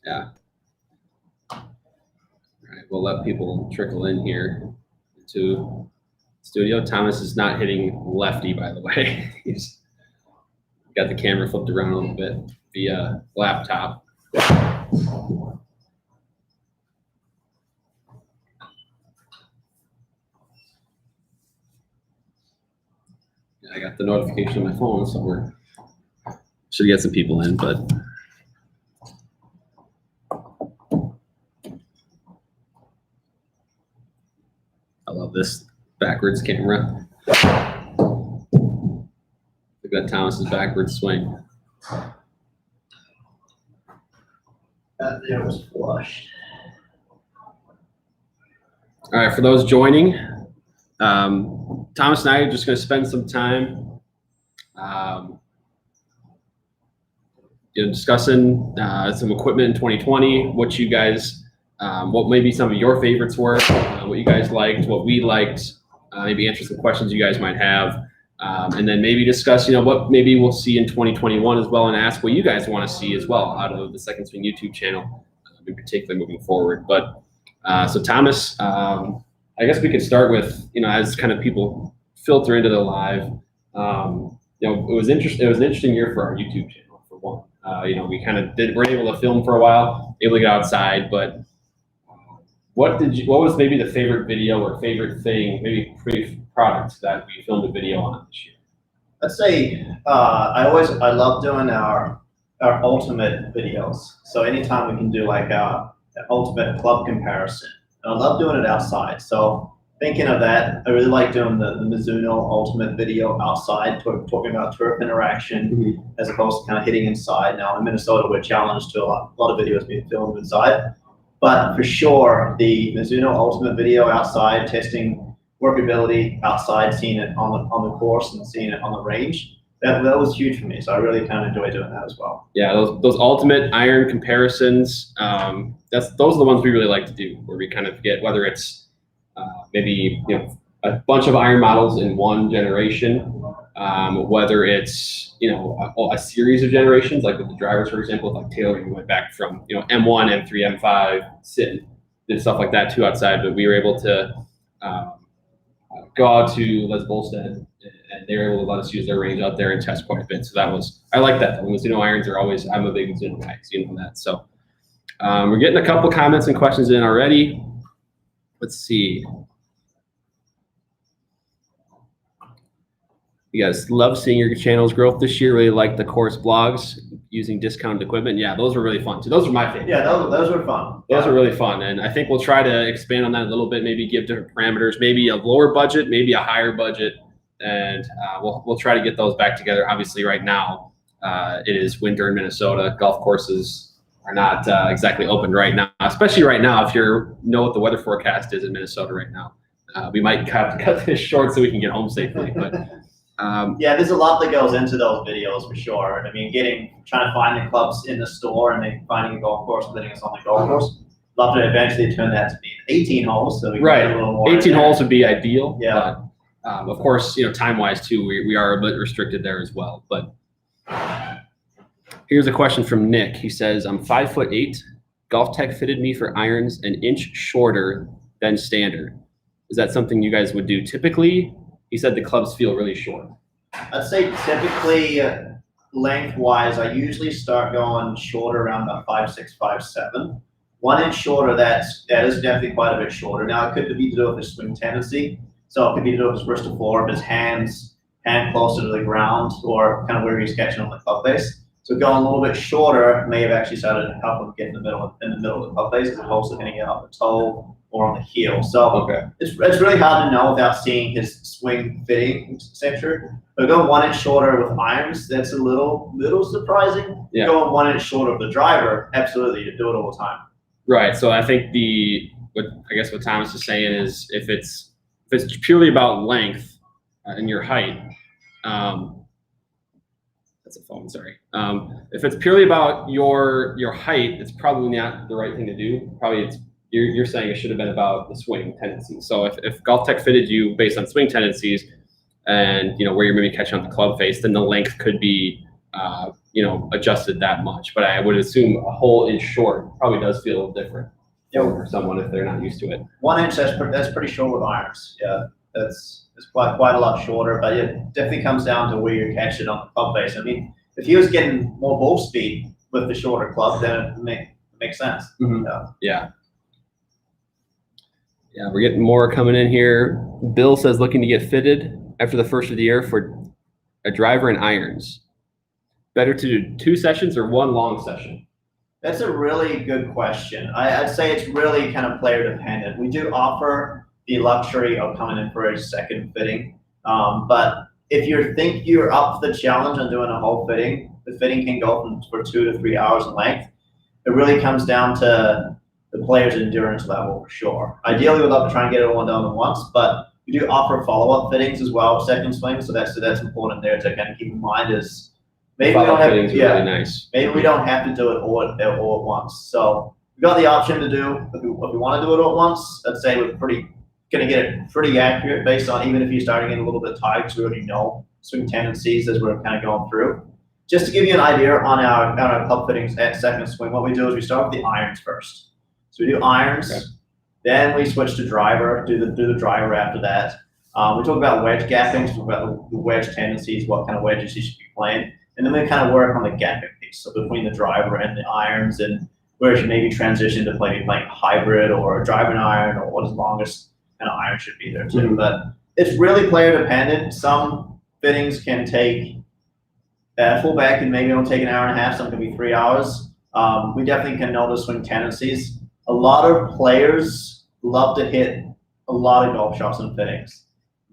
Yeah. All right, we'll let people trickle in here to studio. Thomas is not hitting lefty, by the way. He's got the camera flipped around a little bit via laptop. I got the notification on my phone, so we're should get some people in, but I love this backwards camera. Look at Thomas's backwards swing. That there was flushed. All right, for those joining, Thomas and I are just going to spend some time discussing some equipment in 2020, what you guys, what maybe some of your favorites were, what you guys liked, what we liked, maybe answer some questions you guys might have, and then maybe discuss, what maybe we'll see in 2021 as well, and ask what you guys want to see as well out of the Second Swing YouTube channel, in particular moving forward. But so Thomas, I guess we could start with, as kind of people filter into the live, it was an interesting year for our YouTube channel, for one. We kind of weren't able to film for a while, able to get outside, but what was maybe the favorite video or favorite thing, maybe product that we filmed a video on this year? I'd say I love doing our ultimate videos. So anytime we can do like an ultimate club comparison, and I love doing it outside. So thinking of that, I really like doing the Mizuno ultimate video outside, talking about turf interaction, as opposed to kind of hitting inside. Now in Minnesota, we're challenged to a lot of videos being filmed inside, but for sure the Mizuno ultimate video outside, testing workability outside, seeing it on the course and seeing it on the range, that was huge for me. So I really kind of enjoy doing that as well. Yeah, those ultimate iron comparisons, those are the ones we really like to do, where we kind of get, whether it's maybe a bunch of iron models in one generation, whether it's a series of generations, like with the drivers, for example, like Taylor, we went back from M1, M3, M5, sit, did stuff like that too outside, but we were able to go out to Les Bolstead, and they were able to let us use their range out there and test quite a bit. So I like that. The Mizuno irons are always, I'm a big Mizuno guy, so you know that. So we're getting a couple comments and questions in already. Let's see. You guys love seeing your channel's growth this year. Really like the course blogs using discounted equipment. Yeah, those were really fun too. Those were my favorite. Yeah, those were fun. Those are really fun, and I think we'll try to expand on that a little bit. Maybe give different parameters. Maybe a lower budget, maybe a higher budget, and we'll try to get those back together. Obviously, right now it is winter in Minnesota. Golf courses are not exactly open right now, especially right now. If you know what the weather forecast is in Minnesota right now, we might cut this short so we can get home safely. But yeah, there's a lot that goes into those videos for sure. I mean, trying to find the clubs in the store and then finding a golf course, letting us on the golf course. Love to eventually turn that to be 18 holes, so we can get a little more. 18 holes would be ideal. Yeah. But, of course, time-wise too, we are a bit restricted there as well. But here's a question from Nick. He says, "I'm 5'8". GolfTec fitted me for irons an inch shorter than standard. Is that something you guys would do typically?" He said the clubs feel really short. I'd say typically length-wise, I usually start going shorter around the 5'6", 5'7". 1 inch shorter, that is definitely quite a bit shorter. Now, it could be to do with his swing tendency. So it could be to do with his wrist to floor, if his hand closer to the ground, or kind of where he's catching on the club face. So going a little bit shorter may have actually started to help him get in the middle of the club face, as opposed to hitting it off the toe or on the heel. So it's really hard to know without seeing his swing fitting, etc. But going 1 inch shorter with irons, that's a little surprising. Yeah. Going 1 inch shorter with the driver, absolutely, you do it all the time. Right. So I think what Thomas is saying is if it's purely about length and your height, that's a phone. Sorry. If it's purely about your height, it's probably not the right thing to do. Probably you're saying it should have been about the swing tendencies. So if GolfTec fitted you based on swing tendencies, and where you're maybe catching on the club face, then the length could be adjusted that much. But I would assume a whole inch short probably does feel a little different for someone if they're not used to it. 1 inch, that's pretty short with irons. Yeah, it's quite a lot shorter, but it definitely comes down to where you catch it on the club face. I mean, if he was getting more ball speed with the shorter club, then it makes sense. Mm-hmm. Yeah. Yeah, we're getting more coming in here. Bill says looking to get fitted after the first of the year for a driver and irons. Better to do 2 sessions or 1 long session? That's a really good question. I'd say it's really kind of player dependent. We do offer the luxury of coming in for a second fitting, but if you think you're up for the challenge on doing a whole fitting, the fitting can go for 2 to 3 hours in length. It really comes down to the player's endurance level for sure. Ideally, we'd love to try and get it all done at once, but we do offer follow-up fittings as well, second swing. So that's important there to kind of keep in mind is maybe we don't have really nice. Maybe we don't have to do it all at once. So we've got the option to do if we want to do it all at once. I'd say we're going to get it pretty accurate based on even if you're starting in a little bit tired because we already know swing tendencies as we're kind of going through. Just to give you an idea on our club fittings at second swing, what we do is we start with the irons first. So we do irons, okay. Then we switch to driver, do the driver after that. We talk about wedge gapping, so about the wedge tendencies, what kind of wedges you should be playing. And then we kind of work on the gapping piece, so between the driver and the irons, and where you should maybe transition to playing a hybrid or a driving iron, or what the longest kind of iron should be there too. Mm-hmm. But it's really player dependent. Some fittings can take full back and maybe it'll take an hour and a half, some can be 3 hours. We definitely can notice swing tendencies. A lot of players love to hit a lot of golf shots and fittings.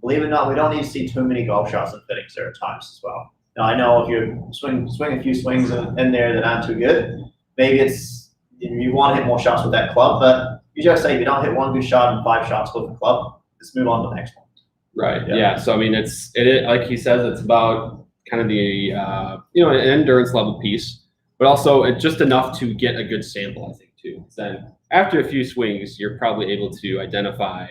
Believe it or not, we don't need to see too many golf shots and fittings there at times as well. Now, I know if you swing a few swings in there that aren't too good, maybe it's you want to hit more shots with that club, but you just say if you don't hit 1 good shot and 5 shots with the club, let's move on to the next one. Right. Yeah. So I mean, it like he says, it's about kind of the an endurance level piece, but also it's just enough to get a good sample, I think, too. Then after a few swings, you're probably able to identify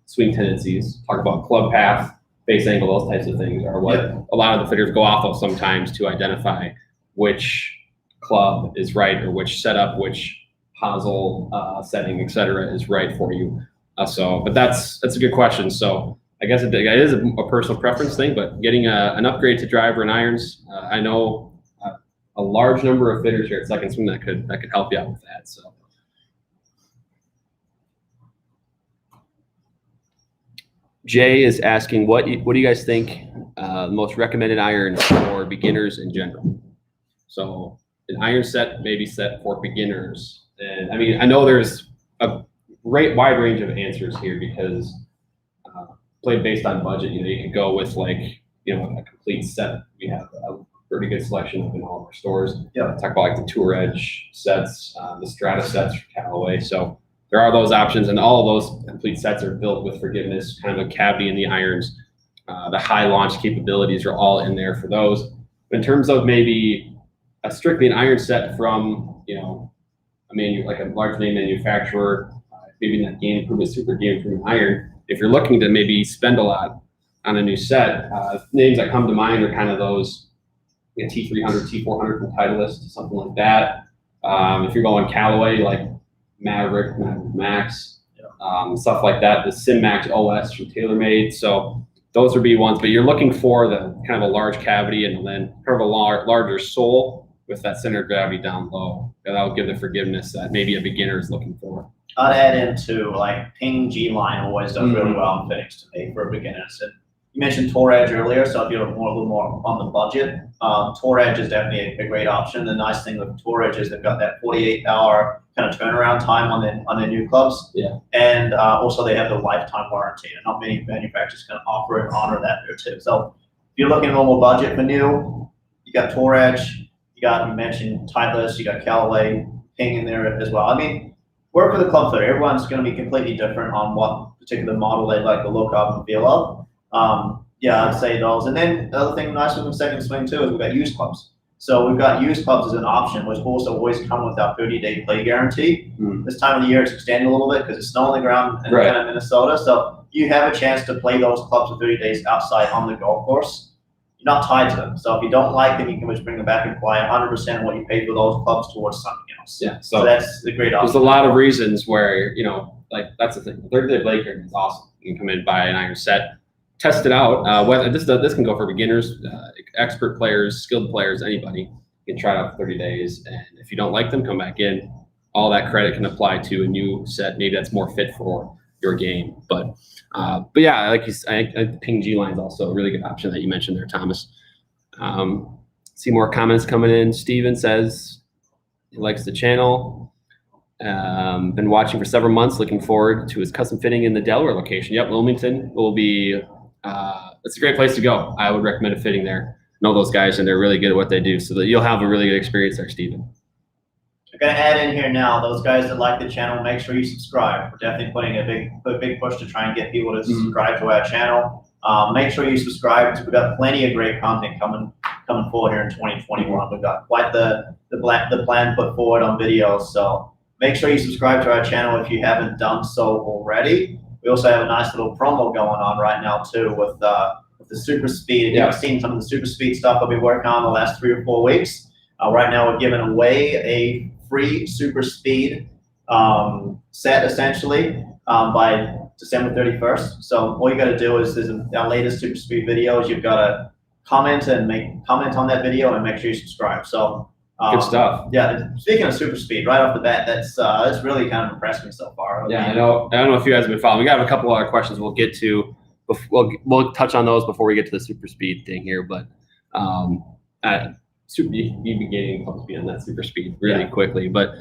swing tendencies, talk about club path, face angle, those types of things are what a lot of the fitters go off of sometimes to identify which club is right or which setup, which hosel setting, etc., is right for you. But that's a good question. So I guess it is a personal preference thing, but getting an upgrade to driver and irons, I know a large number of fitters here at Second Swing that could help you out with that. So. Jay is asking, what do you guys think the most recommended iron for beginners in general? So an iron set may be set for beginners. And I mean, I know there's a wide range of answers here because played based on budget, you could go with a complete set. We have a pretty good selection of in all of our stores. Yeah. Talk about the Tour Edge sets, the Strata sets for Callaway. So there are those options, and all of those complete sets are built with forgiveness, kind of a cavity in the irons. The high launch capabilities are all in there for those. But in terms of maybe strictly an iron set from, like a large name manufacturer, maybe not game improvement, super game improvement iron, if you're looking to maybe spend a lot on a new set, names that come to mind are kind of those T300, T400 from Titleist, something like that. If you're going Callaway, like Maverick Max, stuff like that, the SimMax OS from TaylorMade. So those would be ones, but you're looking for the kind of a large cavity and then kind of a larger sole with that center of gravity down low. And that'll give the forgiveness that maybe a beginner is looking for. I'd add into Ping G-Line always does really well in fittings to me for beginners. And you mentioned Tour Edge earlier, so if you're a little more on the budget, Tour Edge is definitely a great option. The nice thing with Tour Edge is they've got that 48-hour kind of turnaround time on their new clubs. Yeah. And also they have the lifetime warranty, and not many manufacturers can offer and honor that there too. So if you're looking at a normal budget for new, you got Tour Edge, you mentioned Titleist, you got Callaway, Ping in there as well. I mean, work with a club fitter. Everyone's going to be completely different on what particular model they like the look of and feel of. I'd say those. And then the other thing nice with the Second Swing too is we've got used clubs. So we've got used clubs as an option, which also always come with our 30-day play guarantee. This time of the year it's extended a little bit because it's snow on the ground in kind of Minnesota. So you have a chance to play those clubs for 30 days outside on the golf course. you're not tied to them. So if you don't like them, you can just bring them back and apply 100% of what you paid for those clubs towards something else. Yeah. So that's a great option. There's a lot of reasons where, like that's the thing. The 30-day blade carrying is awesome. You can come in, buy an iron set, test it out. Whether this can go for beginners, expert players, skilled players, anybody. You can try it out for 30 days. And if you don't like them, come back in. All that credit can apply to a new set. Maybe that's more fit for your game. But yeah, like I Ping G Line is also a really good option that you mentioned there, Thomas. See more comments coming in. Steven says he likes the channel. Been watching for several months. Looking forward to his custom fitting in the Delaware location. Yep, Wilmington will be. It's a great place to go. I would recommend a fitting there. Know those guys, and they're really good at what they do. So that you'll have a really good experience there, Steven. I'm gonna add in here now. Those guys that like the channel, make sure you subscribe. We're definitely putting a big push to try and get people to subscribe to our channel. Make sure you subscribe because we've got plenty of great content coming forward here in 2021. We've got quite the plan put forward on videos. So make sure you subscribe to our channel if you haven't done so already. We also have a nice little promo going on right now too with the super speed. If you've seen some of the super speed stuff I've been working on the last 3 or 4 weeks, right now we're giving away a free super speed set essentially by December 31st. So all you got to do is our latest super speed videos. You've got to comment on that video and make sure you subscribe. So good stuff. Yeah. Speaking of super speed, right off the bat, that's really kind of impressed me so far. Yeah, I know. I don't know if you guys have been following. We got a couple other questions we'll get to. We'll touch on those before we get to the super speed thing here. But you'd be gaining pump speed on that super speed really quickly. But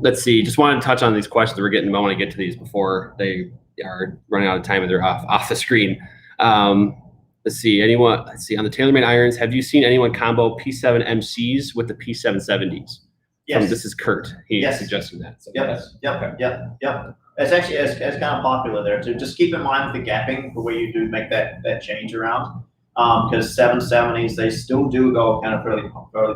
let's see. Just wanted to touch on these questions we're getting. I want to get to these before they are running out of time and they're off the screen. Let's see. On the TaylorMade irons, have you seen anyone combo P7 MCs with the P770s? Yes. This is Kurt. He's suggesting that. So Yep. It's actually it's kind of popular there too. Just keep in mind with the gapping for where you do make that change around. Because 770s, they still do go kind of fairly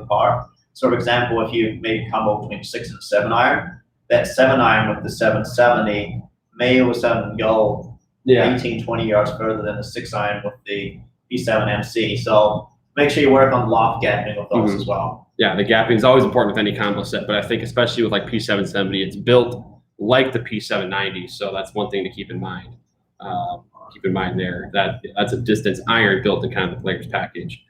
far. So, for example, if you maybe combo between 6 and 7 iron, that 7 iron with the 770 may all of a sudden go 18, 20 yards further than the 6 iron with the P7 MC. So make sure you work on loft gapping with those as well. Yeah, the gapping is always important with any combo set, but I think especially with like P770, it's built like the P790, so that's one thing to keep in mind. Keep in mind there that's a distance iron built in kind of the player's package.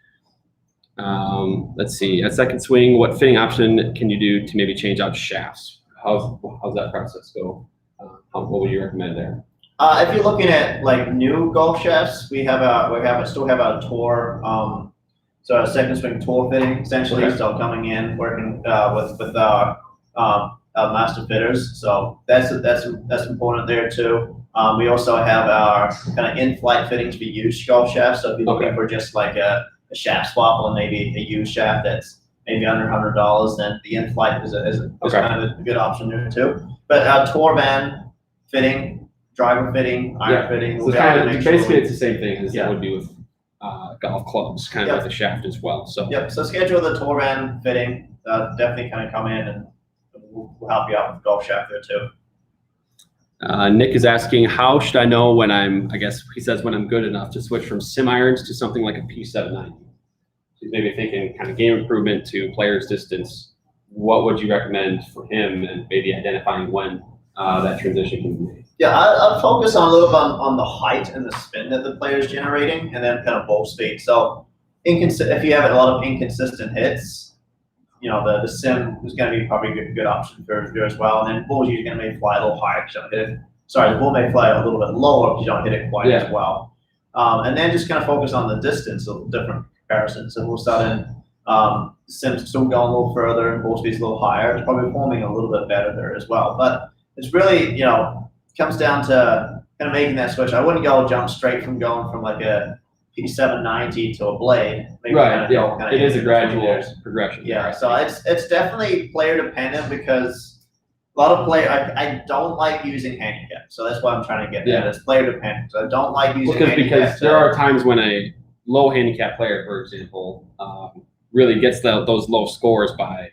Let's see. At second swing, what fitting option can you do to maybe change out shafts? How's that process go? What would you recommend there? If you're looking at like new golf shafts, we still have a tour. So a second swing tour fitting essentially. Okay. So coming in working with master fitters. So that's important there too. We also have our kind of in-flight fittings for used golf shafts. So if you're looking for just like a shaft swap or maybe a used shaft that's maybe under $100, then the in-flight is kind of a good option there too. But our tour band fitting, driver fitting, iron fitting. So it's the same thing as it would be with golf clubs, kind of like the shaft as well. So so schedule the tour band fitting. Definitely kind of come in and we'll help you out with the golf shaft there too. Nick is asking, how should I know when he says when I'm good enough to switch from sim irons to something like a P790? He's maybe thinking kind of game improvement to player's distance. What would you recommend for him and maybe identifying when that transition can be made? Yeah, I'd focus a little bit on the height and the spin that the player is generating and then kind of ball speed. So if you have a lot of inconsistent hits, the sim is going to be probably a good option for you as well. And then ball's usually going to maybe fly a little higher because you don't hit it. Sorry, the ball may fly a little bit lower because you don't hit it quite as well. And then just kind of focus on the distance of different comparisons. And we'll start in sim's still going a little further and ball speed's a little higher. It's probably forming a little bit better there as well. But it's really, comes down to kind of making that switch. I wouldn't jump straight from going from like a P790 to a blade. Maybe it is a gradual progression. Yeah, so it's definitely player dependent because a lot of I don't like using handicap, so that's why I'm trying to get that. It's player dependent. So I don't like using handicap. Because there are times when a low handicap player, for example, really gets those low scores by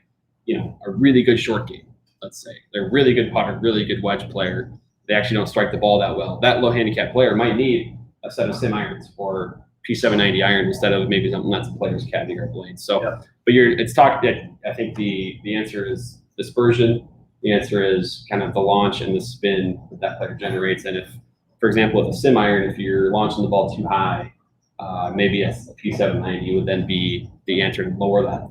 a really good short game. Let's say they're a really good putter, really good wedge player. They actually don't strike the ball that well. That low handicap player might need a set of sim irons or P790 iron instead of maybe something that's a player's cavity or blade. So, Yeah. but it's talked. I think the answer is dispersion. The answer is kind of the launch and the spin that player generates. And if, for example, with a sim iron, if you're launching the ball too high, maybe a P790 would then be the answer to lower that.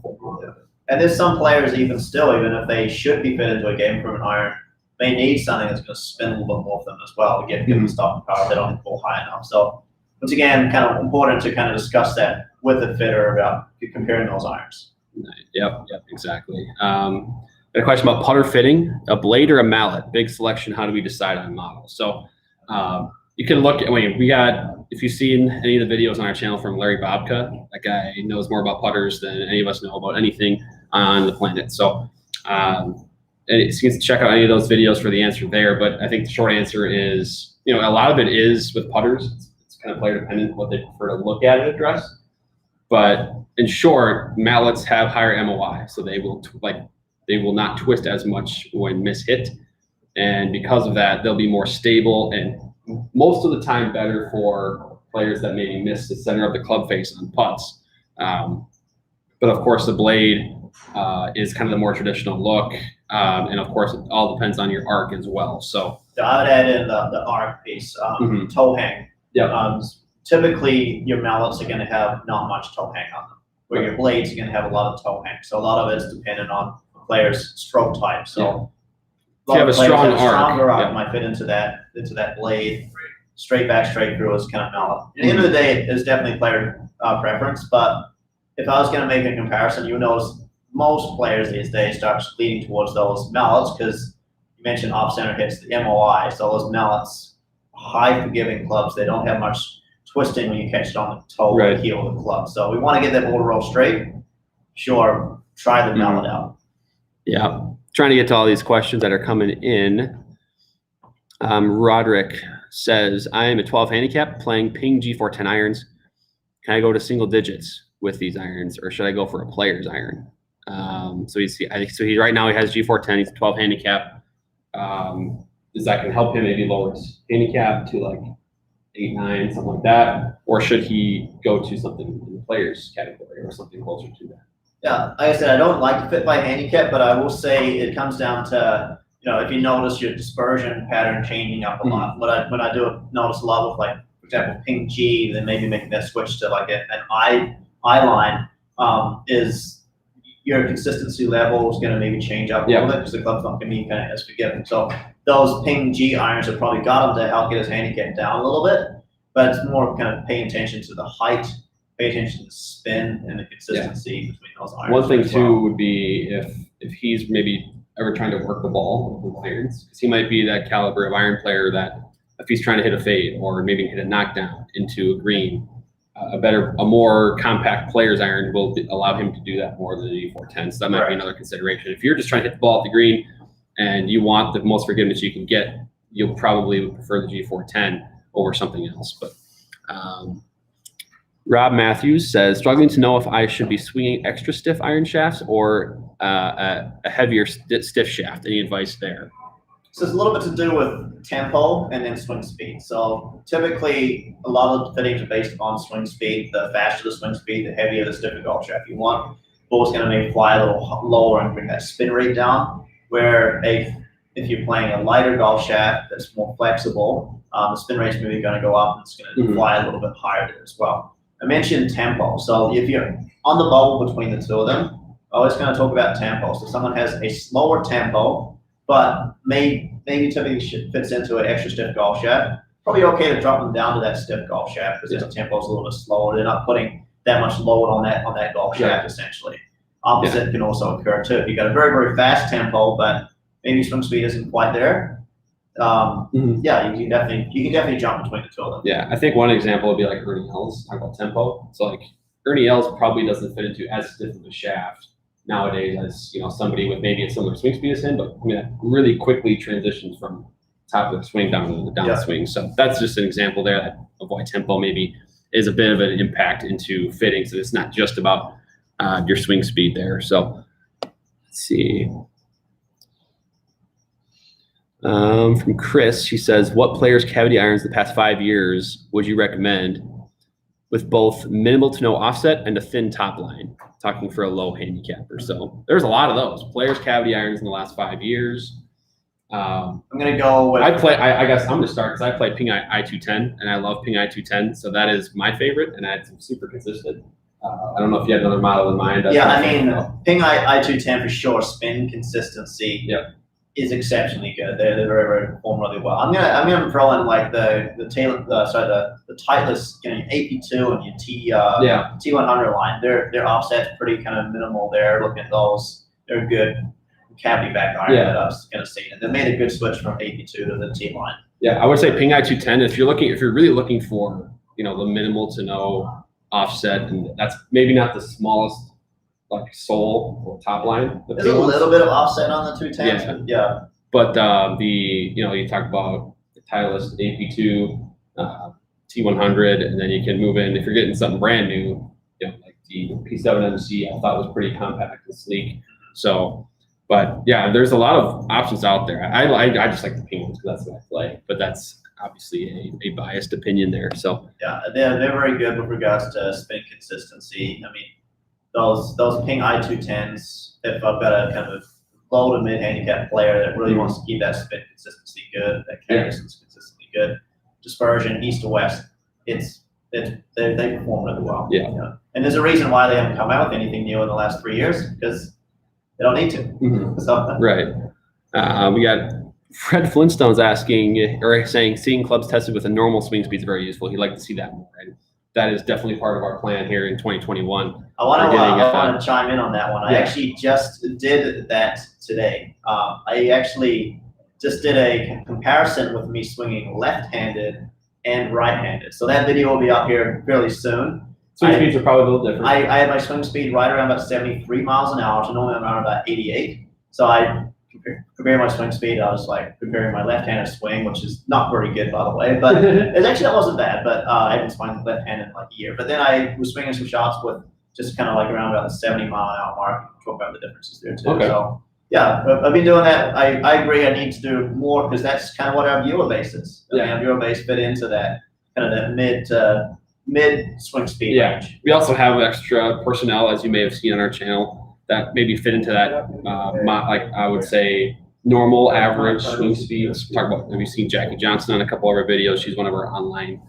And there's some players even if they should be fit into a game from an iron, they need something that's going to spin a little bit more for them as well to give them stopping power if they don't pull high enough. So once again, kind of important to kind of discuss that with the fitter about comparing those irons. Yep, exactly. Got a question about putter fitting, a blade or a mallet? Big selection. How do we decide on models? So you can look at, if you've seen any of the videos on our channel from Larry Bobka, that guy knows more about putters than any of us know about anything on the planet. So you can check out any of those videos for the answer there. But I think the short answer is, a lot of it is with putters. It's kind of player dependent what they prefer to look at a dress. But in short, mallets have higher MOI, so they will not twist as much when mishit. And because of that, they'll be more stable and most of the time better for players that maybe miss the center of the club face on putts. But of course, the blade is kind of the more traditional look. And of course, it all depends on your arc as well. So I would add in the arc piece, toe hang. Yeah. Typically, your mallets are going to have not much toe hang on them, where your blades are going to have a lot of toe hang. So a lot of it's dependent on the player's stroke type. So if you have a stronger arc might fit into that blade. Straight back, straight through is kind of mallet. At the end of the day, it's definitely player preference. But if I was going to make a comparison, you would notice most players these days start leaning towards those mallets because you mentioned off center hits, the MOI. So those mallets, high forgiving clubs, they don't have much twisting when you catch it on the toe or the heel of the club. So we want to get that ball to roll straight. Sure, try the mallet out. Yeah, trying to get to all these questions that are coming in. Roderick says, I am a 12 handicap playing Ping G410 irons. Can I go to single digits with these irons, or should I go for a player's iron? Right now he has G410. He's a 12 handicap. Is that can help him maybe lower his handicap to like 8, 9, something like that, or should he go to something in the players category or something closer to that? Yeah, like I said, I don't like to fit by handicap, but I will say it comes down to, if you notice your dispersion pattern changing up a lot. When I do notice a lot with, like, for example, Ping G, then maybe making that switch to like an eye line, is your consistency level is going to maybe change up a little bit because the club's not going to be kind of as forgiving. So those Ping G irons have probably got him to help get his handicap down a little bit, but it's more kind of paying attention to the height, pay attention to the spin and the consistency between those irons. One thing too would be if he's maybe ever trying to work the ball with irons, because he might be that caliber of iron player that if he's trying to hit a fade or maybe hit a knockdown into a green, a more compact player's iron will allow him to do that more than the G410. So that might be another consideration. If you're just trying to hit the ball at the green and you want the most forgiveness you can get, you'll probably prefer the G410 over something else. But Rob Matthews says, struggling to know if I should be swinging extra stiff iron shafts or a heavier stiff shaft. Any advice there? So it's a little bit to do with tempo and then swing speed. So typically, a lot of the fittings are based on swing speed. The faster the swing speed, the heavier the stiffer golf shaft. You want ball's going to maybe fly a little lower and bring that spin rate down. Where if you're playing a lighter golf shaft that's more flexible, the spin rate's maybe going to go up and it's going to fly a little bit higher there as well. I mentioned tempo. So if you're on the bubble between the two of them, I always going to talk about tempo. So someone has a slower tempo, but maybe typically fits into an extra stiff golf shaft. Probably okay to drop them down to that stiff golf shaft because their tempo is a little bit slower. They're not putting that much load on that golf shaft essentially. Opposite can also occur too. If you've got a very, very fast tempo, but maybe swing speed isn't quite there. You can definitely jump between the two of them. Yeah, I think one example would be like Ernie Els, talk about tempo. So like Ernie Els probably doesn't fit into as stiff of a shaft nowadays as somebody with maybe a similar swing speed as him, but that really quickly transitions from top of the swing down to the downswing. So that's just an example there of why tempo maybe is a bit of an impact into fitting. So it's not just about your swing speed there. So let's see. From Chris, she says, what players' cavity irons the past 5 years would you recommend? with both minimal to no offset and a thin top line, talking for a low handicapper. So there's a lot of those. Players cavity irons in the last 5 years. I'm gonna go with. I guess I'm gonna start because I play Ping I210 and I love Ping I210. So that is my favorite, and it's super consistent. I don't know if you have another model in mind. Yeah, I mean, Ping I210 for sure. Spin consistency is exceptionally good. They're very, very perform really well. I'm gonna throw in like the Titleist, AP2 and your T100 line. Their offset's pretty kind of minimal there. Looking at those, they're good cavity back iron that I was gonna see. And they made a good switch from AP2 to the T line. Yeah, I would say Ping I210. If you're really looking for the minimal to no offset, and that's maybe not the smallest like sole or top line. There's a little bit of offset on the 210s. But you talk about the Titleist AP2, T100, and then you can move in if you're getting something brand new, like the P7MC. I thought was pretty compact and sleek. So, but yeah, there's a lot of options out there. I just like the Ping ones because that's what I play. But that's obviously a biased opinion there. So yeah, they're very good with regards to spin consistency. I mean, those Ping I210s, if I've got a kind of low to mid handicap player that really wants to keep that spin consistency good, that carry distance consistently good, dispersion east to west, they perform really well. Yeah. And there's a reason why they haven't come out with anything new in the last 3 years, because they don't need to. Mm-hmm. So, right. We got Fred Flintstone's asking or saying seeing clubs tested with a normal swing speed is very useful. He'd like to see that more. Right? That is definitely part of our plan here in 2021. I want to chime in on that one. I actually just did that today. I actually just did a comparison with me swinging left-handed and right-handed. So that video will be up here fairly soon. Swing speeds are probably a little different. I had my swing speed right around about 73 miles an hour, so normally I'm around about 88. So I comparing my swing speed, I was like comparing my left-handed swing, which is not very good, by the way, but that wasn't bad. But I haven't swung left-handed in like a year. But then I was swinging some shots with just kind of like around about the 70-mile-an-hour mark. Talk about the differences there too. Okay. So yeah, I've been doing that. I agree. I need to do more because that's kind of what our viewer base is. Our viewer base fit into that kind of that mid swing speed range. We also have extra personnel, as you may have seen on our channel, that maybe fit into that, like I would say, normal average swing speeds. Have you seen Jackie Johnson on a couple of our videos? She's one of our online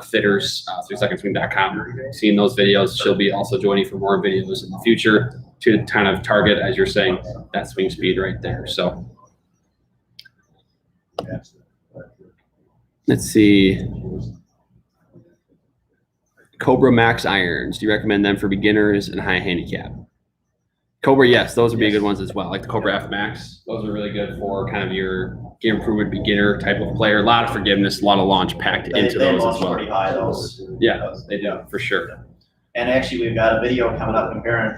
fitters, 3secondswing.com. Seeing those videos, she'll be also joining for more videos in the future to kind of target, as you're saying, that swing speed right there. So let's see. Cobra Max irons. Do you recommend them for beginners and high handicap? Cobra, yes, those would be good ones as well. Like the Cobra F Max, those are really good for kind of your game improvement beginner type of player. A lot of forgiveness, a lot of launch packed into those as well. Pretty high, those. Yeah, they do for sure. And actually, we've got a video coming up comparing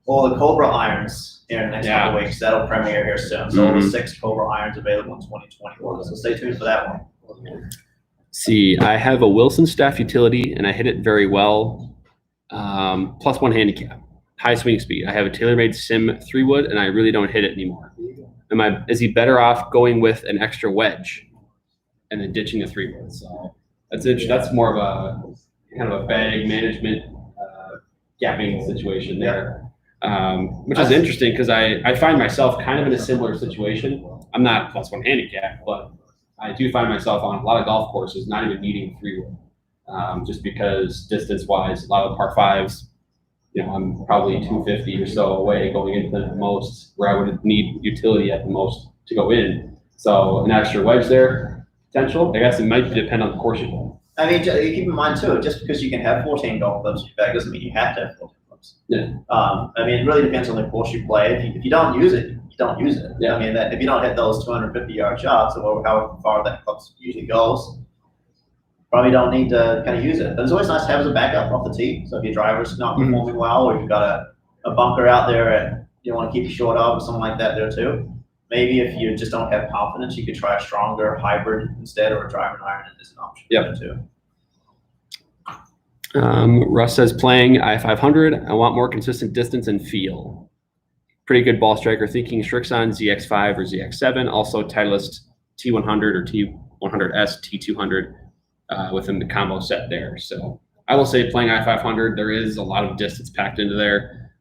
all the Cobra irons here in the next couple of weeks. That'll premiere here soon. So all the 6 Cobra irons available in 2021. So stay tuned for that one. See, I have a Wilson Staff utility and I hit it very well. +1 handicap. High swing speed. I have a TaylorMade Sim 3-wood, and I really don't hit it anymore. Is he better off going with an extra wedge and then ditching the 3-wood? So that's more of a kind of a bag management gapping situation there, which is interesting because I find myself kind of in a similar situation. I'm not +1 handicap, but I do find myself on a lot of golf courses not even needing 3-wood, just because distance-wise, a lot of the par 5s. I'm probably 250 or so away going into the most, where I would need utility at the most to go in. So an extra wedge there, potential. I guess it might depend on the course you play. I mean, keep in mind too, just because you can have 14 golf clubs in your bag doesn't mean you have to have 14 clubs. Yeah. I mean, it really depends on the course you play. If you don't use it, you don't use it. Yeah. I mean, if you don't hit those 250-yard shots, or however far that club usually goes, probably don't need to kind of use it. But it's always nice to have as a backup off the tee. So if your driver's not performing well, or you've got a bunker out there and you want to keep you short of, or something like that there too. Maybe if you just don't have confidence, you could try a stronger hybrid instead, or a driving iron is an option there too. Russ says playing I-500. I want more consistent distance and feel. Pretty good ball striker. Thinking Srixon ZX5 or ZX7. Also Titleist T100 or T100S, T200. Within the combo set there. So I will say playing I-500, there is a lot of distance packed into there.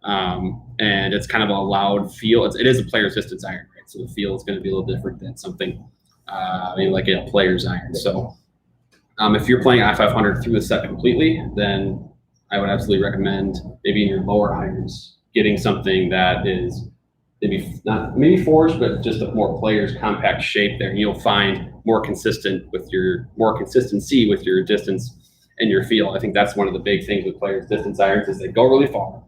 And it's kind of a loud feel. It is a player's distance iron, right? So the feel is going to be a little different than something maybe like a player's iron. So if you're playing I-500 through the set completely, then I would absolutely recommend maybe in your lower irons getting something that is maybe not maybe forged, but just a more player's compact shape there. And you'll find more consistency with your distance and your feel. I think that's one of the big things with players' distance irons is they go really far.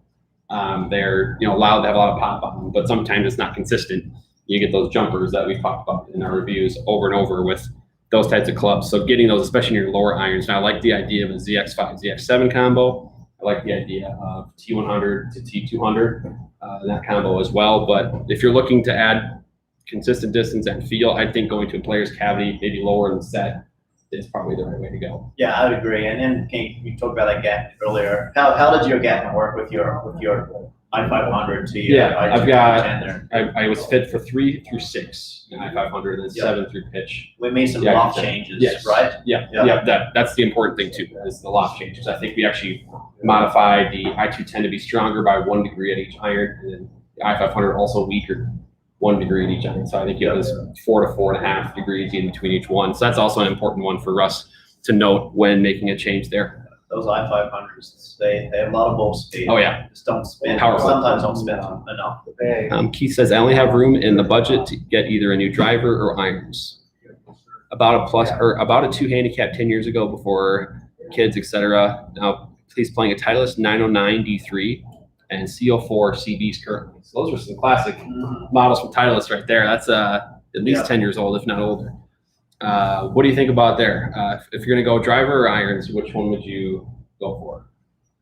They're allowed to have a lot of pop on them, but sometimes it's not consistent. You get those jumpers that we've talked about in our reviews over and over with those types of clubs. So getting those, especially in your lower irons. And I like the idea of a ZX5, ZX7 combo. I like the idea of T100 to T200, that combo as well. But if you're looking to add consistent distance and feel, I think going to a player's cavity, maybe lower in the set, is probably the right way to go. Yeah, I would agree. And then you talked about that gap earlier. How did your gap work with your I-500 to your I-210 there? I was fit for 3 through 6 in I-500 and then 7 through pitch. We made some loft changes, yes. right? Yeah. That's the important thing too, is the loft changes. I think we actually modified the I-210 to be stronger by 1 degree at each iron, and then the I-500 also weaker 1 degree at each iron. So I think you have this 4 to 4.5 degrees in between each one. So that's also an important one for us to note when making a change there. Those I-500s, they have a lot of ball speed. Oh yeah, just don't spin. Powerful. Sometimes don't spin enough. Keith says I only have room in the budget to get either a new driver or irons. About a 2 handicap 10 years ago before kids, etc. Now he's playing a Titleist 909 D3 and CO4 CBs currently. So those are some classic models from Titleist right there. That's at least 10 years old, if not older. What do you think about there? If you're going to go driver or irons, which one would you go for?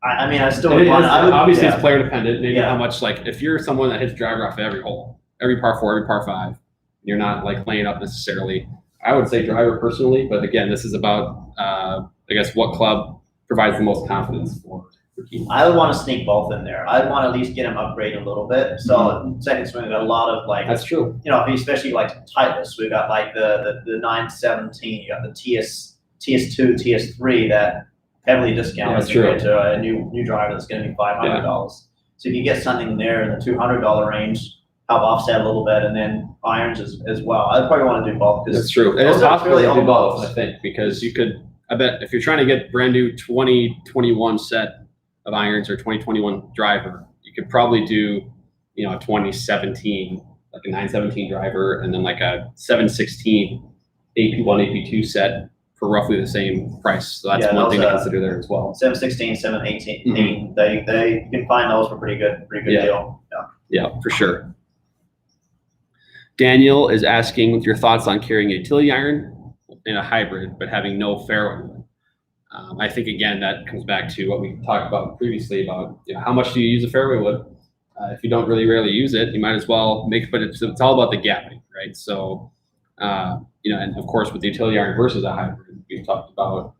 I mean, I still would want. Obviously, it's player dependent. Maybe how much, like, if you're someone that hits driver off every hole, every par 4, every par 5, you're not like laying up necessarily. I would say driver personally, but again, this is about I guess what club provides the most confidence for Keith. I would want to sneak both in there. I'd want to at least get him upgraded a little bit. So second swing, we got a lot of like. That's true. Especially like Titleist, we got like the 917, you got the TS2, TS3 that heavily discounted compared to a new driver that's going to be $500. So if you get something there in the $200 range, help offset a little bit, and then irons as well. I'd probably want to do both. That's true. It is possible to do both, I think, because you could. I bet if you're trying to get brand new 2021 set of irons or 2021 driver, you could probably do, a 2017, like a 917 driver, and then like a 716 AP1, AP2 set for roughly the same price. So that's one thing to consider there as well. 716, 718, they you can find those for pretty good deal. Yeah, for sure. Daniel is asking your thoughts on carrying a utility iron in a hybrid, but having no fairway wood. I think, again, that comes back to what we talked about previously about how much do you use a fairway wood? If you don't rarely use it, you might as well but it's all about the gapping, right? So, and of course with the utility iron versus a hybrid, we've talked about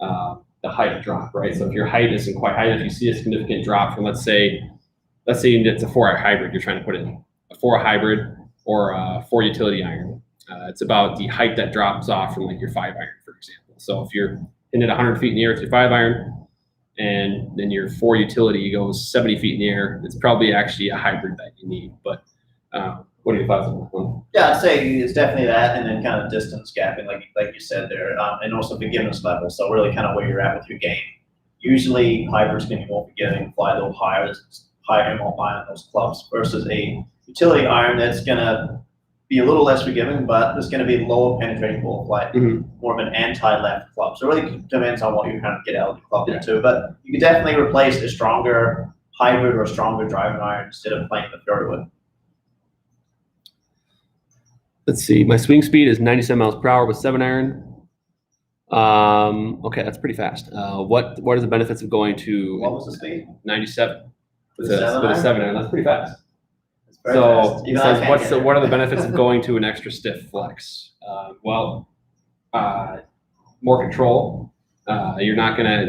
the height drop, right? So if your height isn't quite high, if you see a significant drop from, let's say it's a 4-iron hybrid, you're trying to put in a 4 hybrid or a 4 utility iron. It's about the height that drops off from like your 5-iron, for example. So if you're in at 100 feet in the air with your 5-iron, and then your 4 utility goes 70 feet in the air, it's probably actually a hybrid that you need. But what are your thoughts on that one? Yeah, I'd say it's definitely that, and then kind of distance gapping, like you said there, and also forgiveness level. So really kind of where you're at with your game. Usually hybrids can be more forgiving, fly a little higher, more high on those clubs versus a utility iron that's gonna be a little less forgiving, but it's going to be lower penetrating ball flight, more of an anti-left club. So it really depends on what you're trying to get out of the club into. But you can definitely replace a stronger hybrid or a stronger driving iron instead of playing the fairway wood. Let's see. My swing speed is 97 miles per hour with 7-iron. Okay, that's pretty fast. What are the benefits of going to? What was the speed? 97 with a 7-iron. That's pretty fast. So he says, what are the benefits of going to an extra stiff flex? More control. You're not gonna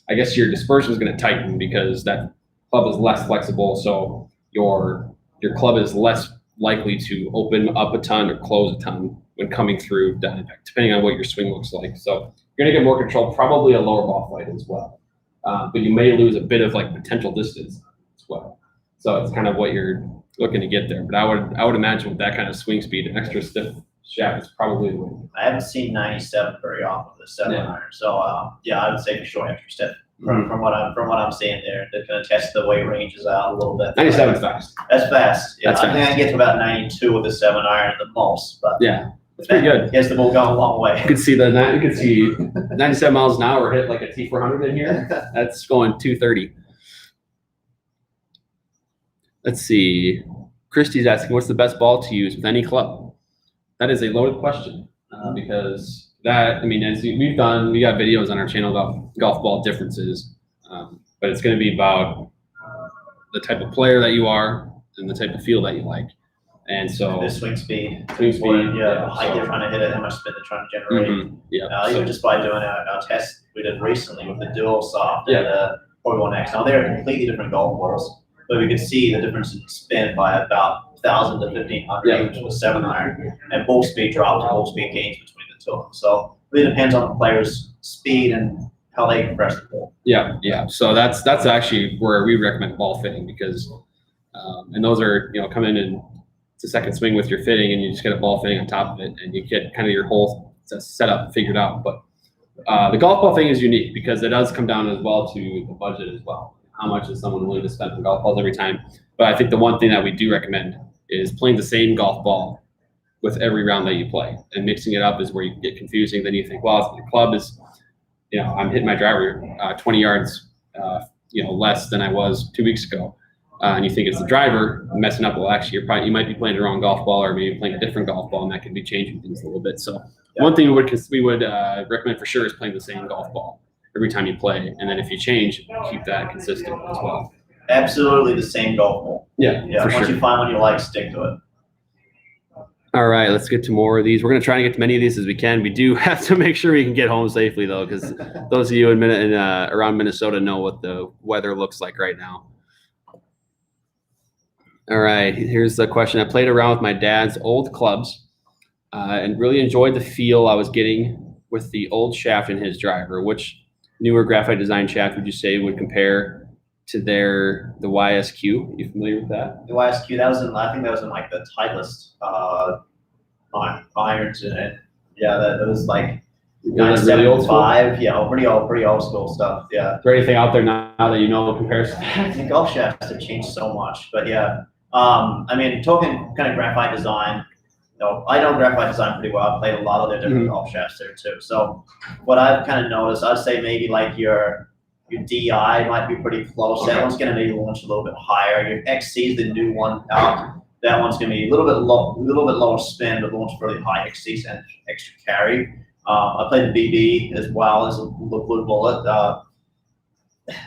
I guess your dispersion is gonna tighten because that club is less flexible. So your club is less likely to open up a ton or close a ton when coming through down impact, depending on what your swing looks like. So you're gonna get more control, probably a lower ball flight as well. But you may lose a bit of like potential distance as well. So it's kind of what you're looking to get there. But I would imagine with that kind of swing speed, an extra stiff shaft is probably the way. I haven't seen 97 very often with a 7-iron. So yeah, I would say for sure extra stiff. From what I'm seeing there, they're going to test the weight ranges out a little bit. 97 is fast. That's fast. Yeah, That's I think I fast. can get to about 92 with a 7-iron the most. But Yeah, it's pretty good. Gets the ball going a long way. You can see 97 miles an hour hit like a T400 in here. That's going 230. Let's see. Christy's asking, what's the best ball to use with any club? That is a loaded question because that, I mean, as we got videos on our channel about golf ball differences, but it's going to be about the type of player that you are and the type of feel that you like. And so the swing speed. Swing speed, Yeah, yeah, the height so- they're trying to hit it, how much spin they're trying to generate. yeah, Even so- just by doing our test we did recently with the Dual Soft Yeah. and the 41X. Now they're completely different golf balls, but we could see the difference in spin by about 1,000 to 1,500 Yeah. each with 7-iron, and ball speed dropped and ball speed gains between the two of them. So it really depends on the player's speed and how they compress the ball. Yeah. So that's actually where we recommend ball fitting because, and those are, come in and it's a second swing with your fitting and you just get a ball fitting on top of it and you get kind of your whole setup figured out. But the golf ball thing is unique because it does come down as well to the budget as well. How much is someone willing to spend on golf balls every time? But I think the one thing that we do recommend is playing the same golf ball with every round that you play, and mixing it up is where you get confusing. Then you think, well, the club is, I'm hitting my driver 20 yards, less than I was 2 weeks ago. And you think it's the driver messing up. Well, actually, you might be playing the wrong golf ball, or maybe playing a different golf ball, and that could be changing things a little bit. So one thing we would recommend for sure is playing the same golf ball every time you play, and then if you change, keep that consistent as well. Absolutely the same golf ball. Yeah, Yeah, for once sure. you find one you like, stick to it. All right, let's get to more of these. We're going to try and get to many of these as we can. We do have to make sure we can get home safely, though, because those of you around Minnesota know what the weather looks like right now. All right, here's the question. I played around with my dad's old clubs and really enjoyed the feel I was getting with the old shaft in his driver. Which newer graphite design shaft would you say would compare to the YSQ? You familiar with that? The YSQ, I think that was in like the Titleist irons in it. Yeah, that was like Is that really old school? 975. Yeah, pretty old school stuff. Yeah. Is there anything out there now that you know compares to that? The golf shafts have changed so much, but yeah. I mean, talking kind of graphite design, I know graphite design pretty well. I've played a lot of their different golf shafts there too. So what I've kind of noticed, I'd say maybe like your DI might be pretty close. Okay. That one's going to maybe launch a little bit higher. Your XC is the new one out. That one's going to be a little bit lower spin, but launch really high XC and extra carry. I played the BB as well as a Blue Bullet.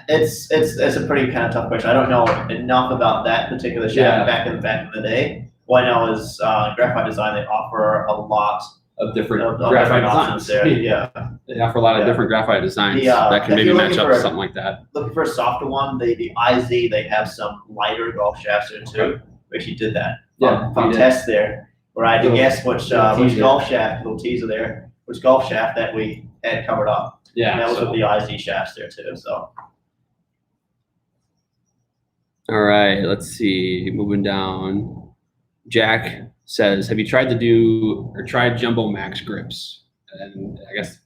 It's a pretty kind of tough question. I don't know enough about that particular shaft back in the day. What I know is graphite design, they offer a lot Of different of graphite different options designs. there. Yeah. They offer a lot of Yeah. different graphite designs Yeah, that can if maybe you're match looking up for to a- something like that. Looking for a softer one, the IZ, they have some lighter golf shafts there too. Okay. We actually did that. Yeah, Fun we did. test there where I had to Little- guess which little teaser. golf shaft, little teaser there, which golf shaft that we had covered up. And Yeah. that was so- with the IZ shafts there too. So All right, let's see. Moving down. Jack says, have you tried Jumbo Max grips? And I guess,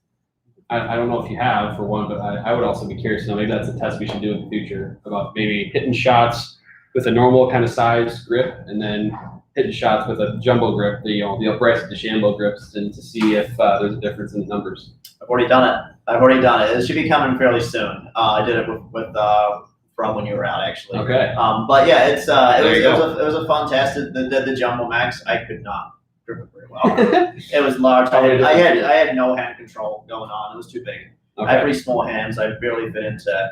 I don't know if you have for one, but I would also be curious to know, maybe that's a test we should do in the future about maybe hitting shots with a normal kind of size grip and then hitting shots with a jumbo grip, the Bryce DeChambeau grips, and to see if there's a difference in the numbers. I've already done it. It should be coming fairly soon. I did it with from when you were out actually. Okay. But yeah, it There you was a fun test. The Jumbo Max, I could not grip it very well. It was large. I had no hand control going on. It was too big. I have Okay. pretty small hands. I barely fit into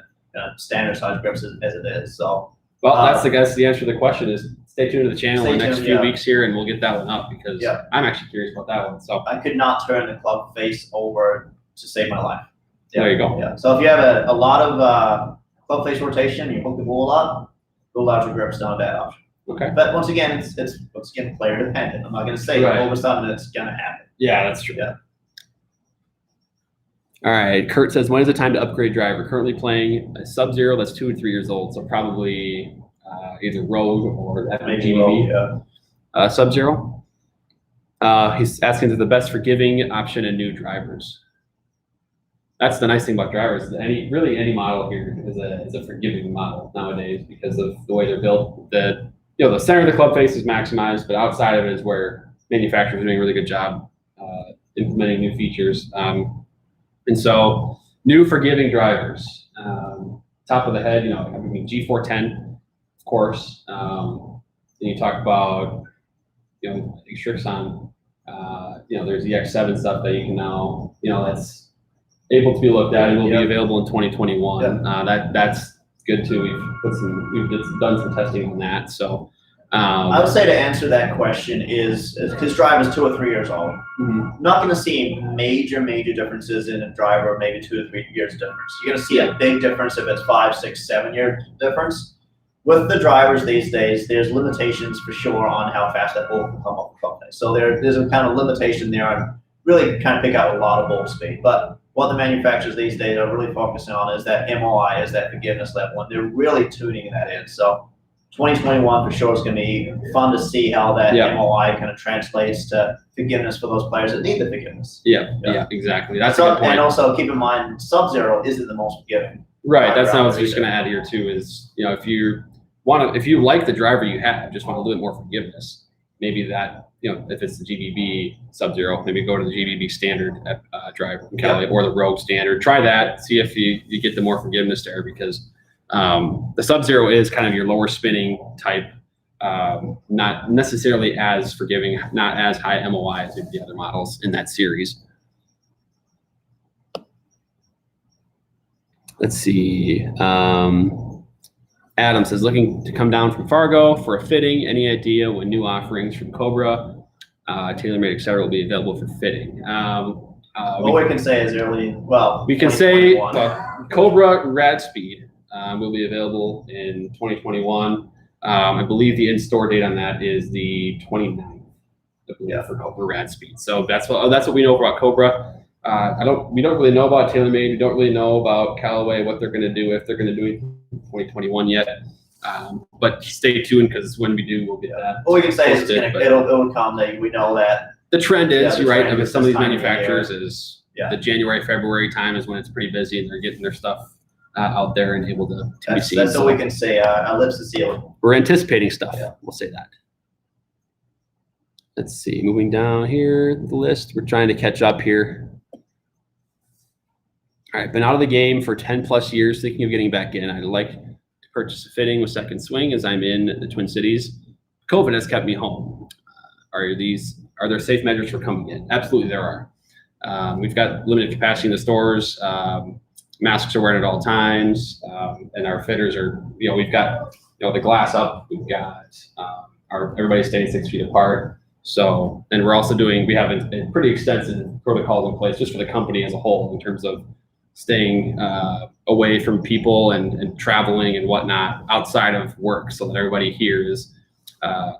standard size grips as it is. So Well, that's the answer to the question is stay tuned to the channel in the Stay next tuned, few yeah. weeks here and we'll get that one up because Yeah. I'm actually curious about that one. So I could not turn the club face over to save my life. There you go. Yeah. So if you have a lot of club face rotation, you hook the ball up, go larger grips, not a bad option. Okay. But once again, it's player dependent. I'm not going to say Right. all of a sudden it's going to happen. Yeah, that's true. Yeah. All right. Kurt says, when is the time to upgrade driver? Currently playing a Sub-Zero that's 2 or 3 years old, so probably either Rogue or Maybe Rogue, yeah. Sub-Zero. He's asking if the best forgiving option in new drivers. That's the nice thing about drivers. Any model here is a forgiving model nowadays because of the way they're built. The center of the club face is maximized, but outside of it is where manufacturers are doing a really good job implementing new features. And so new forgiving drivers. Top of the head, G410, of course. Then you talk about Shrixon. There's the X7 stuff that you can now that's able to be looked at and will be available in 2021. That's good too. We've done some testing on that. So I would say to answer that question is because driver's 2 or 3 years old, not going to see major differences in a driver, maybe 2 to 3 years difference. You're going to see a big difference if it's 5, 6, 7 year difference. With the drivers these days, there's limitations for sure on how fast that ball can come up the club face. So there's a kind of limitation there on really kind of pick out a lot of ball speed. But what the manufacturers these days are really focusing on is that MOI, is that forgiveness level, and they're really tuning that in. So 2021 for sure is going to be fun to see how that MOI kind of translates to forgiveness for those players that need the forgiveness. Yeah, exactly. That's a good point. And also keep in mind, Sub-Zero isn't the most forgiving. Right. That's not what I was just going to add here too. Is if you like the driver you have, just want a little bit more forgiveness. Maybe that if it's the GBB Sub-Zero, maybe go to the GBB standard driver from Cali or the Rogue standard. Try that. See if you get the more forgiveness there because. The Sub-Zero is kind of your lower spinning type, not necessarily as forgiving, not as high MOI as the other models in that series. Let's see. Adam says, looking to come down from Fargo for a fitting. Any idea when new offerings from Cobra, TaylorMade, et cetera, will be available for fitting? What we can say is we can say Cobra Rad Speed. Will be available in 2021. I believe the in-store date on that is the 29th. For Cobra Rad Speed. So that's what we know about Cobra. We don't really know about TaylorMade. We don't really know about Callaway, what they're going to do, if they're going to do it in 2021 yet. But stay tuned because when we do, we'll get that. What we can say is it'll come. We know that the trend is you're right. I mean, some of these manufacturers is the January, February time is when it's pretty busy and they're getting their stuff out there and able to be seen. That's all we can say. Our lips are sealed. We're anticipating stuff. We'll say that. Let's see. Moving down here the list. We're trying to catch up here. All right. Been out of the game for 10 plus years, thinking of getting back in. I'd like to purchase a fitting with second swing as I'm in the Twin Cities. COVID has kept me home. Are there safe measures for coming in? Absolutely, there are. We've got limited capacity in the stores. Masks are worn at all times, and our fitters are. We've got the glass up. We've got everybody's staying 6 feet apart. So, and we're also we have a pretty extensive protocols in place just for the company as a whole in terms of staying away from people and traveling and whatnot outside of work, so that everybody here is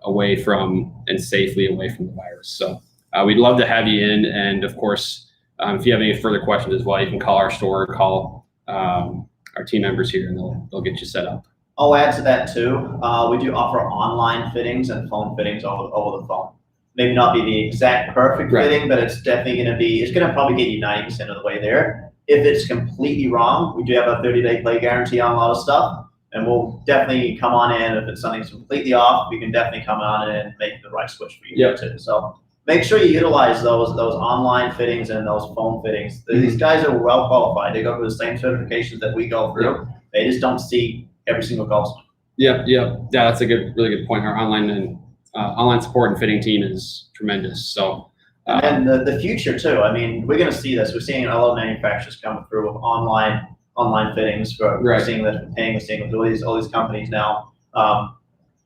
away from and safely away from the virus. So, we'd love to have you in, and of course. If you have any further questions as well, you can call our store, or call our team members here, and they'll get you set up. I'll add to that too. We do offer online fittings and phone fittings over the phone. Maybe not be the exact perfect fitting, but it's definitely it's going to probably get you 90% of the way there. If it's completely wrong, we do have a 30-day play guarantee on a lot of stuff, and we'll definitely come on in. If it's something's completely off, we can definitely come on in and make the right switch for you too. So. Make sure you utilize those online fittings and those phone fittings. These guys are well qualified. They go through the same certifications that we go through. They just don't see every single customer. Yeah. That's a really good point. Our online support and fitting team is tremendous. So, and the future too. I mean, we're going to see this. We're seeing a lot of manufacturers coming through with online fittings. We're seeing that we're seeing with all these companies now.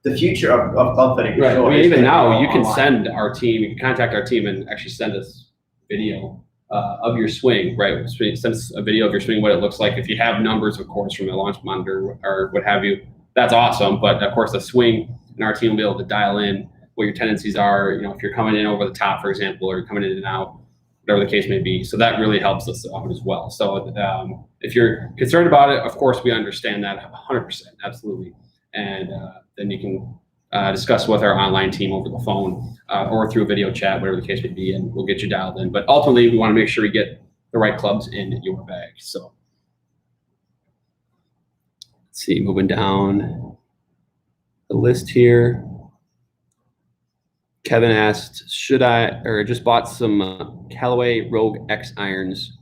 The future of club fitting. Right. Sure, I mean, even now, you can send our team. You can contact our team and actually send us video of your swing. Right. Send us a video of your swing, what it looks like. If you have numbers, of course, from the launch monitor or what have you, that's awesome. But of course, the swing and our team will be able to dial in what your tendencies are. If you're coming in over the top, for example, or you're coming in and out, whatever the case may be. So that really helps us out as well. So if you're concerned about it, of course, we understand that 100%, absolutely. And then you can discuss with our online team over the phone or through a video chat, whatever the case may be, and we'll get you dialed in. But ultimately, we want to make sure we get the right clubs in your bag. So let's see, moving down the list here. Kevin asked, just bought some Callaway Rogue X irons.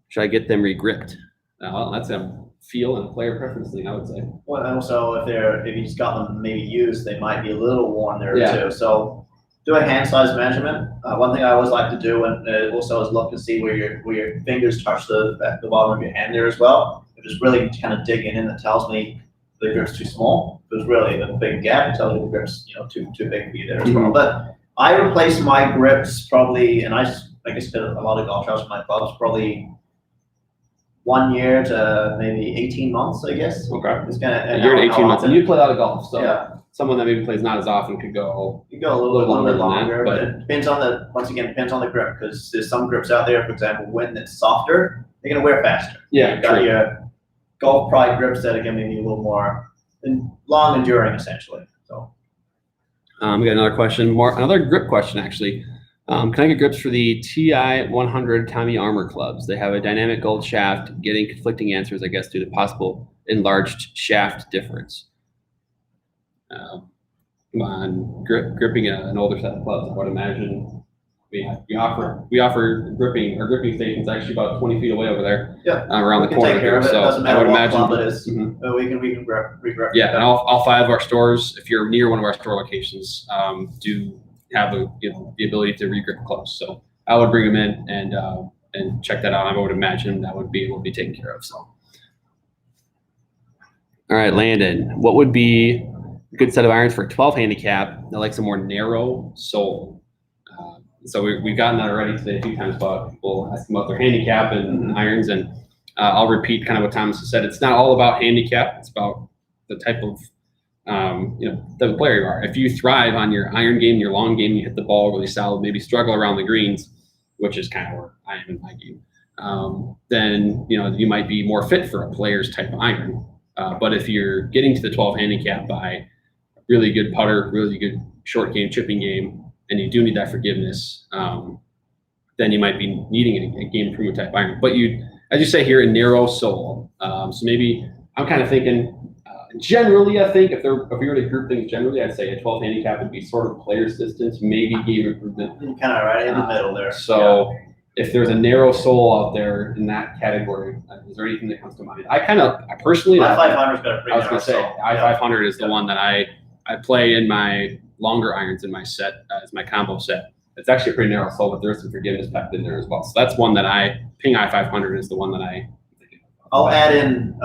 Should I get them regripped? Well, that's a feel and player preference thing, I would say. Well, and also if you just got them maybe used, they might be a little worn there too. So do a hand size measurement. One thing I always like to do, and also is look to see where your fingers touch the bottom of your hand there as well. If it's really kind of digging in, that tells me the grip's too small. If there's really a big gap, it tells you the grip's too big for you there as well. But I replace my grips probably, and I guess a lot of golf shops with my clubs, probably 1 year to maybe 18 months, I guess. Okay. It's kind of a year to 18 months, and you play a lot of golf, so yeah. Someone that maybe plays not as often could go. You go a little bit longer, but it depends on the grip, because there's some grips out there, for example, when it's softer, they're gonna wear faster. Yeah, You've got your Golf Pride grips that are gonna be a little more long enduring, essentially. So we got another question, another grip question actually. Can I get grips for the TI 100 Tommy Armour clubs? They have a dynamic gold shaft, getting conflicting answers, I guess, due to possible enlarged shaft difference. Come on, gripping an older set of clubs, I would imagine. We offer gripping. Our gripping station's actually about 20 feet away over there. Yeah, around the corner here. So I would imagine club it is. We can regrip. Yeah, and all 5 of our stores, if you're near one of our store locations, do have the ability to regrip clubs. So I would bring them in and check that out. I would imagine that would be able to be taken care of. So, all right, Landon, what would be a good set of irons for a 12 handicap that likes a more narrow sole? So we've gotten that already today a few times, but people ask about their handicap and irons, and I'll repeat kind of what Thomas has said. It's not all about handicap. It's about the type of the player you are. If you thrive on your iron game, your long game, you hit the ball really solid, maybe struggle around the greens, which is kind of where I am in my game, then you might be more fit for a player's type of iron. But if you're getting to the 12 handicap by really good putter, really good short game, chipping game, and you do need that forgiveness, then you might be needing a game improvement type iron. But as you say here, a narrow sole. So maybe I'm kind of thinking, generally, I think if we were to group things generally, I'd say a 12 handicap would be sort of player's distance, maybe game improvement. Kind of right in the middle there. So if there's a narrow sole out there in that category, is there anything that comes to mind? I personally, I-500's got a pretty I was going to say, I-500 is the one that I play in my longer irons in my set, as my combo set. It's actually a pretty narrow sole, but there's some forgiveness packed in there as well. So that's one that Ping I-500 is the one that I'll add in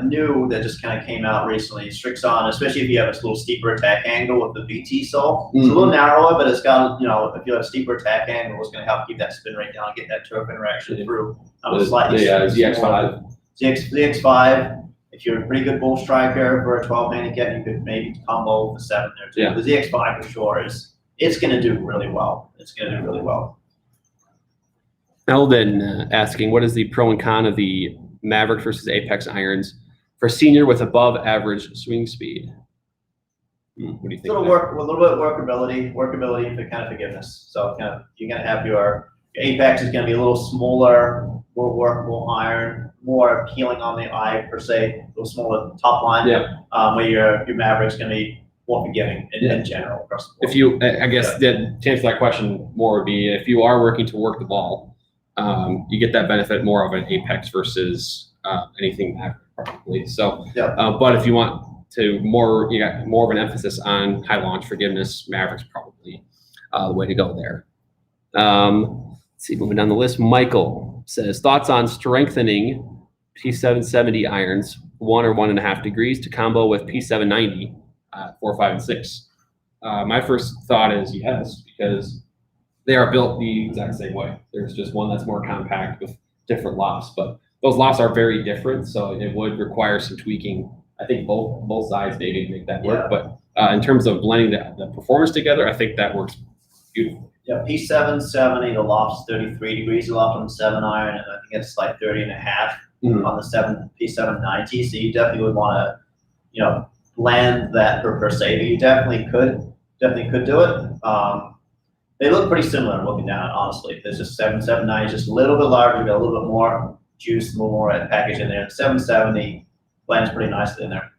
new that just kind of came out recently, Strixon, especially if you have a little steeper attack angle with the VT sole. It's a little narrower, but it's got, if you have a steeper attack angle, it's going to help keep that spin rate down and get that turf interaction through. Slightly ZX5. ZX5. If you're a pretty good bull striker for a 12 handicap, you could maybe combo the 7 there too. Yeah. The ZX5 for sure it's going to do really well. It's going to do really well. Eldon asking, what is the pro and con of the Maverick versus Apex irons for senior with above average swing speed? What do you think? A little bit of workability for kind of forgiveness. So you're going to have your Apex is going to be a little smaller, more workable iron, more appealing on the eye per se, a little smaller top line. Yeah. Where your Maverick's going to be more forgiving in general across the board. If you, I guess, to answer that question more would be if you are working to work the ball, you get that benefit more of an Apex versus anything Maverick probably. So, but if you want to you got more of an emphasis on high launch forgiveness, Maverick's probably the way to go there. Let's see, moving down the list, Michael says, thoughts on strengthening P770 irons 1 or 1.5 degrees to combo with P790 4, 5, and 6. My first thought is yes, because they are built the exact same way. There's just one that's more compact with different lofts, but those lofts are very different, so it would require some tweaking. I think both sides maybe make that work, but in terms of blending the performance together, I think that works beautiful. Yeah, P770, the loft's 33 degrees loft on the 7 iron, and I think it's like 30 and a half on the P790. So you definitely would want to, you know, blend that per se, but you definitely could do it. They look pretty similar looking down, honestly. There's just 790 is just a little bit larger, got a little bit more juice, a little more package in there. 770 blends pretty nicely in there.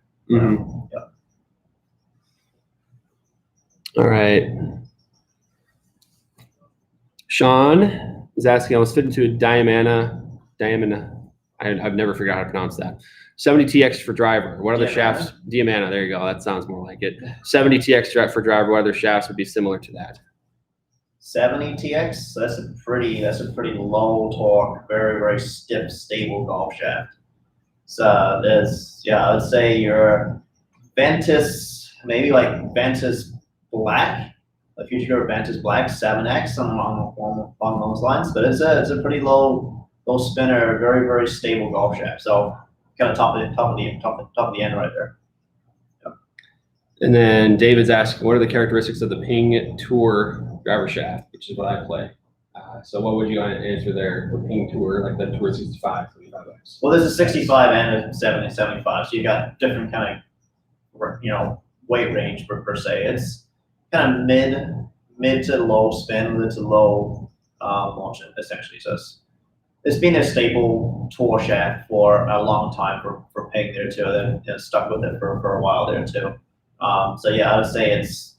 All right. Sean is asking, I was fit into a Diamana. I've never figured out how to pronounce that. 70TX for driver. What other shafts? Diamana, there you go. That sounds more like it. 70TX for driver. What other shafts would be similar to that? 70TX, so that's a pretty low torque, very, very stiff, stable golf shaft. So there's, I would say your Ventus, maybe like Ventus Black. If you go Ventus Black 7X along those lines, but it's a pretty low spinner, very, very stable golf shaft. So kind of top of the end right there. Yep. And then David's asking, what are the characteristics of the Ping Tour driver shaft, which is what I play? So what would you answer there for Ping Tour, like the Tour 65, 75X? Well, there's a 65 and a 70, 75, so you got different kind of, weight range per se. It's kind of mid to low spin, mid to low launch, essentially. So it's been a staple tour shaft for a long time for Ping there too. Then stuck with it for a while there too. So yeah, I would say it's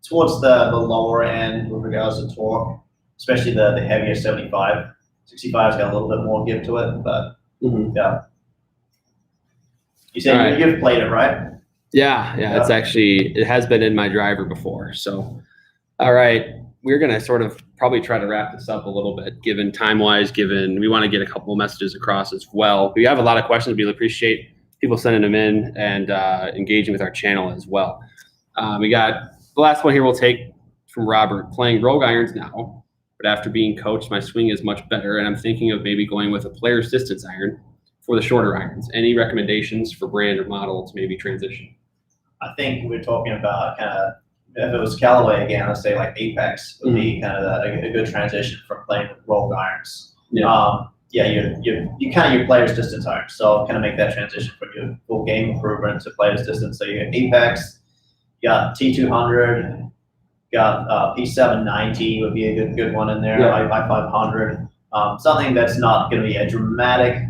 towards the lower end with regards to torque, especially the heavier 75. 65's got a little bit more give to it, but yeah. You said you've played it, right? Yeah. It's actually, it has been in my driver before. So, all right, we're going to sort of probably try to wrap this up a little bit, given time-wise, given we want to get a couple of messages across as well. We have a lot of questions. We appreciate people sending them in and engaging with our channel as well. We got the last one here we'll take from Robert. Playing Rogue irons now, but after being coached, my swing is much better, and I'm thinking of maybe going with a player's distance iron for the shorter irons. Any recommendations for brand or model to maybe transition? I think we're talking about kind of, if it was Callaway again, let's say like Apex would be kind of a good transition from playing with Rogue irons. You kind of your player's distance irons. So kind of make that transition from your full game improvement to player's distance. So you got Apex, you got T200, got P790 would be a good one in there. I500, something that's not going to be a dramatic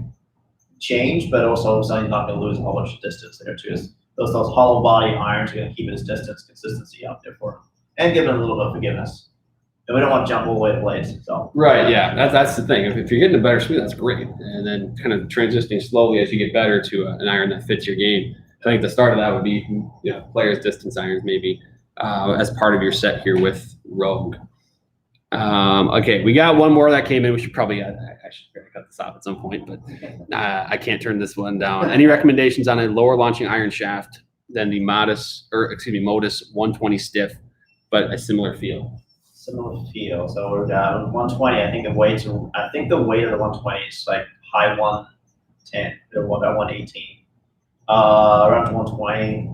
change, but also something not going to lose a whole bunch of distance there too. Those hollow body irons are going to keep his distance consistency out there for him and give him a little bit of forgiveness. And we don't want to jump all the way to blades. So right, yeah, that's the thing. If you're getting a better swing, that's great, and then kind of transitioning slowly as you get better to an iron that fits your game. I think the start of that would be player's distance irons maybe as part of your set here with Rogue. Okay, we got one more that came in. We should probably I should cut this off at some point, but I can't turn this one down. Any recommendations on a lower launching iron shaft than the Modus 120 stiff, but a similar feel? Similar feel. So we're down 120. I think the weight of the 120 is like high 110 or about 118. Around 120,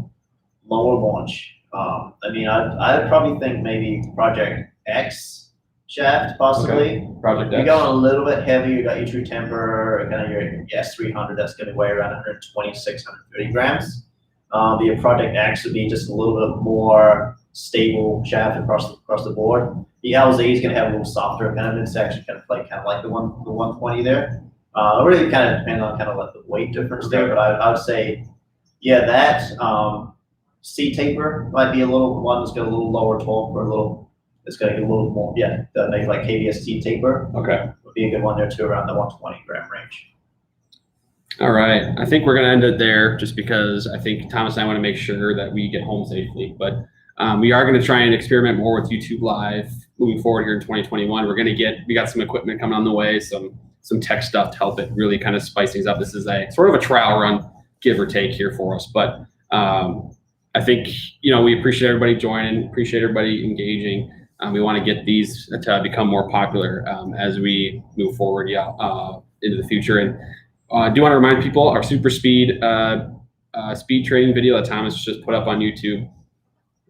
lower launch. I'd probably think maybe Project X shaft possibly. Okay. Project X. You're going a little bit heavier. You got your True Temper, kind of your S300. That's going to weigh around 126, 130 grams. Your Project X would be just a little bit more stable shaft across the board. The LZ is going to have a little softer kind of midsection, kind of like the 120 there. It really kind of depends on kind of like the weight difference there, but I would say, that C taper might be one that's got a little lower torque or it's going to get a little more, maybe like KBS C taper. Okay. Would be a good one there too, around the 120 gram range. All right. I think we're going to end it there just because I think Thomas and I want to make sure that we get home safely. But we are going to try and experiment more with YouTube Live moving forward here in 2021. We got some equipment coming on the way, some tech stuff to help it really kind of spice things up. This is a sort of a trial run, give or take here for us. But I think, we appreciate everybody joining, appreciate everybody engaging. We want to get these to become more popular as we move forward into the future. And I do want to remind people our super speed speed trading video that Thomas just put up on YouTube.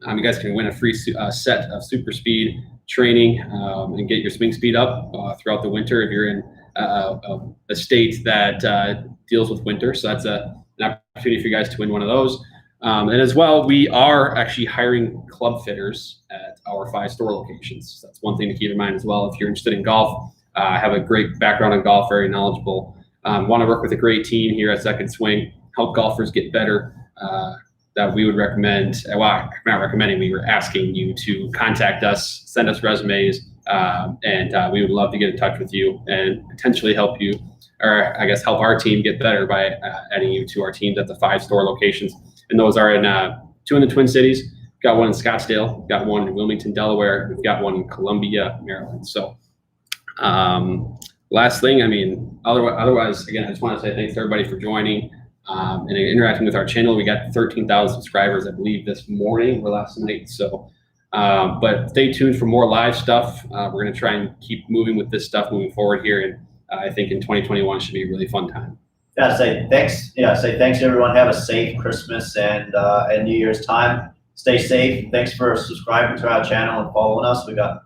You guys can win a free set of super speed training and get your swing speed up throughout the winter if you're in a state that deals with winter. So that's an opportunity for you guys to win one of those. And as well, we are actually hiring club fitters at our 5 store locations. So that's one thing to keep in mind as well. If you're interested in golf, have a great background in golf, very knowledgeable, want to work with a great team here at Second Swing, help golfers get better, that we would recommend, well, not recommending, we were asking you to contact us, send us resumes, and we would love to get in touch with you and potentially help you, or I guess help our team get better by adding you to our teams at the 5 store locations. And those are in 2 in the Twin Cities. We've got one in Scottsdale, we've got one in Wilmington, Delaware, we've got one in Columbia, Maryland. So last thing, I mean, otherwise, again, I just want to say thanks to everybody for joining and interacting with our channel. We got 13,000 subscribers, I believe, this morning or last night. So, but stay tuned for more live stuff. We're going to try and keep moving with this stuff moving forward here. And I think in 2021 should be a really fun time. Yeah, say thanks. Yeah, say thanks everyone. Have a safe Christmas and New Year's time. Stay safe. Thanks for subscribing to our channel and following us. We got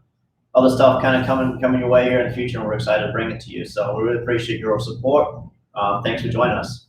other stuff kind of coming your way here in the future, and we're excited to bring it to you. So we really appreciate your support. Thanks for joining us.